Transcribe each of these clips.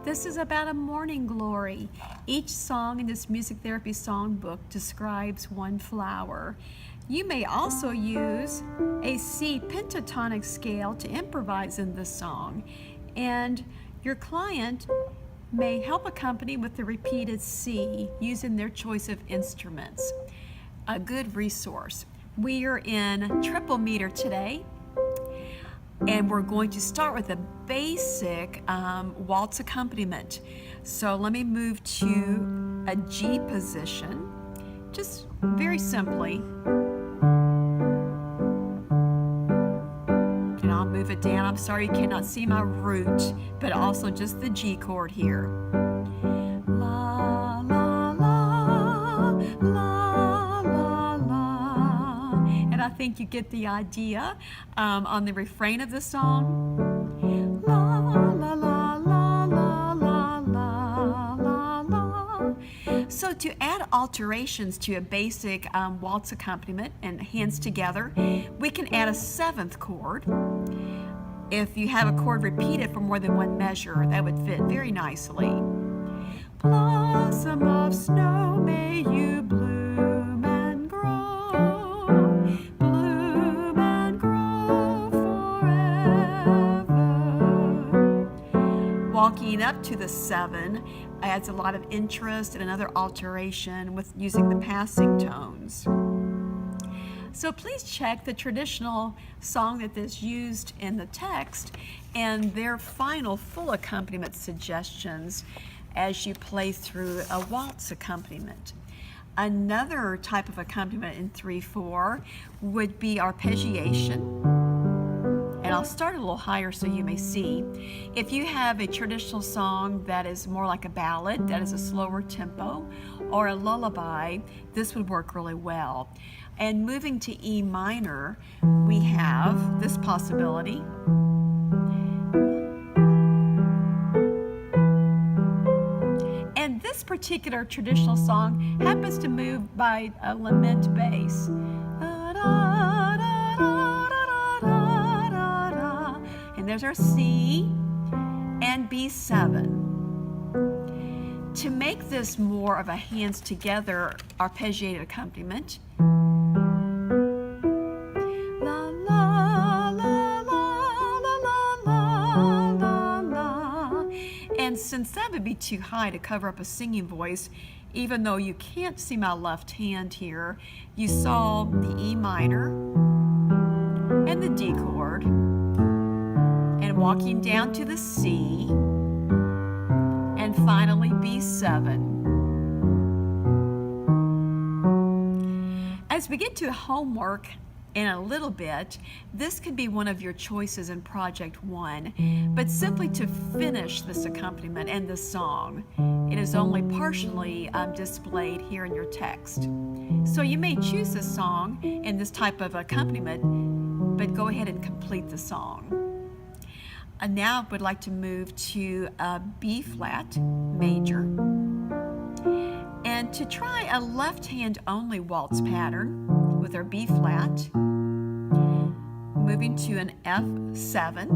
This is about a morning glory. Each song in this music therapy songbook describes one flower. You may also use a C pentatonic scale to improvise in this song, and your client may help accompany with the repeated C using their choice of instruments. A good resource. We are in triple meter today, and we're going to start with a basic waltz accompaniment. So let me move to a G position, just very simply. And I'll move it down. I'm sorry you cannot see my root, but also just the G chord here. La, la, la, la, la, la. And I think you get the idea on the refrain of the song. La, la, la, la, la, la, la, la, la. So to add alterations to a basic waltz accompaniment and hands together, we can add a seventh chord. If you have a chord repeated for more than one measure, that would fit very nicely. Blossom of snow, may you bloom and grow, bloom and grow forever. Walking up to the 7 adds a lot of interest and another alteration with using the passing tones. So please check the traditional song that is used in the text and their final full accompaniment suggestions as you play through a waltz accompaniment. Another type of accompaniment in 3/4 would be arpeggiation. And I'll start a little higher so you may see. If you have a traditional song that is more like a ballad, that is a slower tempo, or a lullaby, this would work really well. And moving to E minor, we have this possibility. And this particular traditional song happens to move by a lament bass. And there's our C and B7. To make this more of a hands together arpeggiated accompaniment, la la la la la la la la. And since that would be too high to cover up a singing voice, even though you can't see my left hand here, you saw the E minor and the D chord, and walking down to the C, and finally B7. As we get to homework in a little bit, this could be one of your choices in Project 1, but simply to finish this accompaniment and this song. It is only partially displayed here in your text. So you may choose this song in this type of accompaniment, but go ahead and complete the song. And now I would like to move to a B flat major, and to try a left hand only waltz pattern with our B flat, moving to an F7,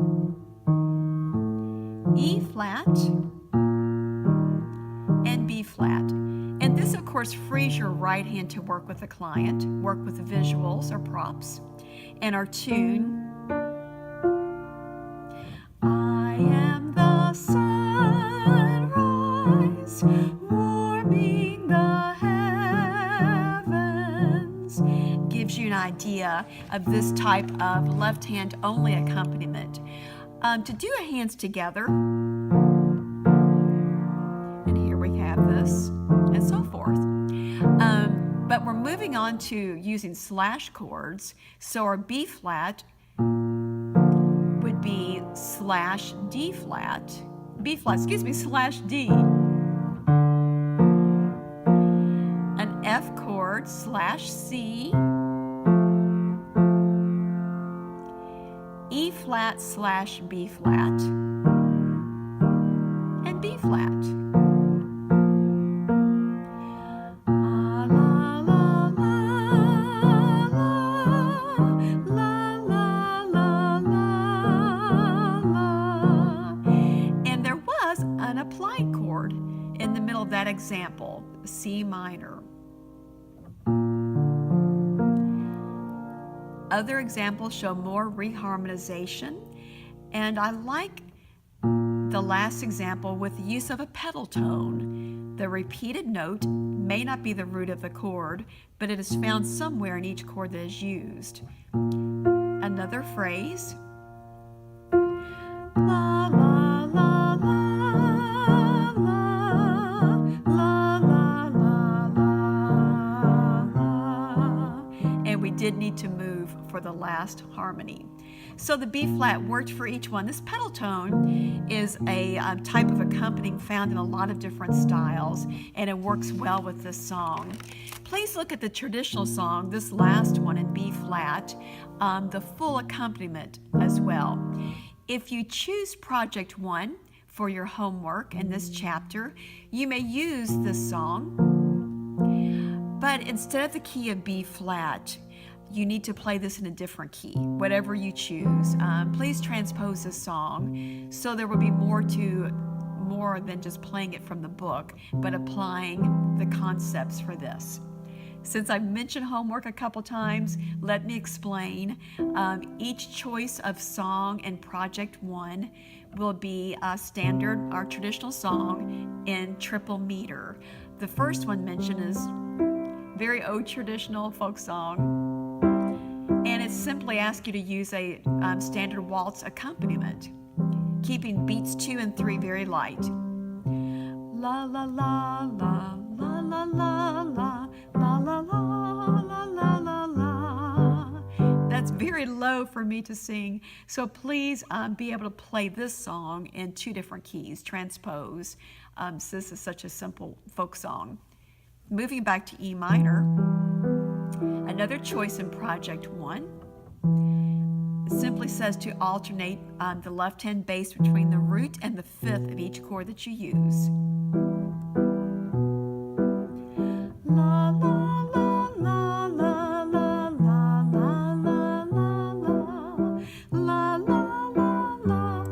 E flat, and B flat. And this of course frees your right hand to work with the client, work with the visuals or props, and our tune. I am the sunrise, warming the heavens. Gives you an idea of this type of left hand only accompaniment. To do a hands together, and here we have this, and so forth. But we're moving on to using slash chords, so our B flat would be slash D flat, B flat, slash D. An F chord slash C, E flat slash B flat, and B flat. Apply example, C minor. Other examples show more reharmonization, and I like the last example with the use of a pedal tone. The repeated note may not be the root of the chord, but it is found somewhere in each chord that is used. Another phrase, la la la la la la la la la, and we did need to move for the last harmony. So the B flat worked for each one. This pedal tone is a type of accompanying found in a lot of different styles, and it works well with this song. Please look at the traditional song, this last one in B flat, the full accompaniment as well. If you choose Project 1 for your homework in this chapter, you may use this song, but instead of the key of B flat, you need to play this in a different key, whatever you choose. Please transpose this song so there will be more than just playing it from the book, but applying the concepts for this. Since I've mentioned homework a couple times, let me explain. Each choice of song in Project 1 will be a standard, our traditional song in triple meter. The first one mentioned is very old traditional folk song, and it simply asks you to use a standard waltz accompaniment, keeping beats 2 and 3 very light. La la la la la la la la la la la la la la. That's very low for me to sing, so please be able to play this song in 2 different keys, transpose, since this is such a simple folk song. Moving back to E minor, another choice in Project 1. It simply says to alternate the left-hand bass between the root and the 5th of each chord that you use. La la la la la la la la la la la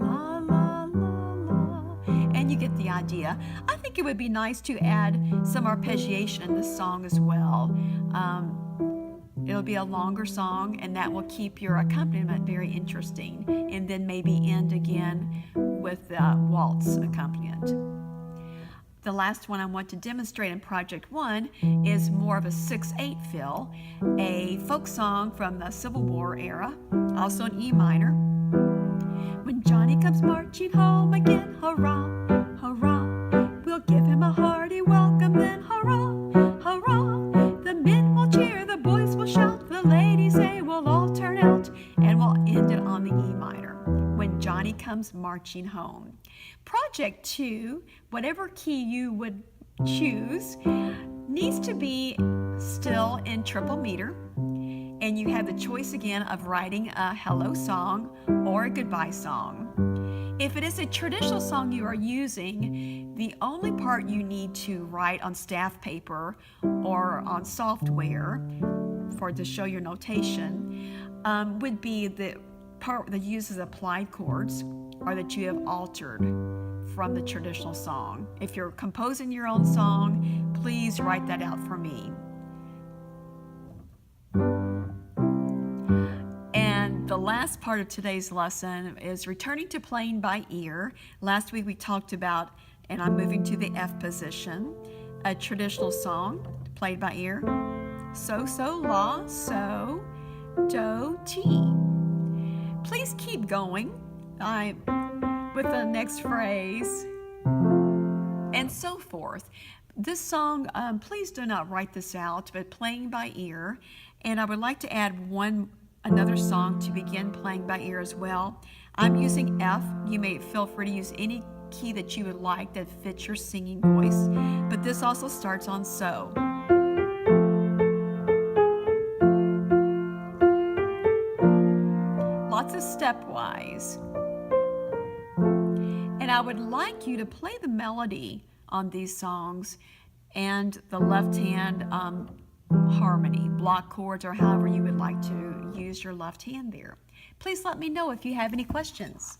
la la, and you get the idea. I think it would be nice to add some arpeggiation in this song as well. It'll be a longer song, and that will keep your accompaniment very interesting, and then maybe end again with the waltz accompaniment. The last one I want to demonstrate in Project 1 is more of a 6/8 fill, a folk song from the Civil War era, also in E minor. When Johnny comes marching home again, hurrah, hurrah, we'll give him a hearty welcome then, hurrah, hurrah. The men will cheer, the boys will shout, the ladies, they will all turn out, and we'll end it on the E minor, when Johnny comes marching home. Project 2, whatever key you would choose, needs to be still in triple meter, and you have the choice again of writing a hello song or a goodbye song. If it is a traditional song you are using, the only part you need to write on staff paper or on software to show your notation would be the part that uses applied chords or that you have altered from the traditional song. If you're composing your own song, please write that out for me. The last part of today's lesson is returning to playing by ear. Last week we talked about, and I'm moving to the F position, a traditional song played by ear. So, so, la, so, do, ti. Please keep going with the next phrase and so forth. This song, please do not write this out, but playing by ear. And I would like to add another song to begin playing by ear as well. I'm using F. You may feel free to use any key that you would like that fits your singing voice, but this also starts on so. Lots of stepwise. And I would like you to play the melody on these songs and the left hand harmony, block chords, or however you would like to use your left hand there. Please let me know if you have any questions.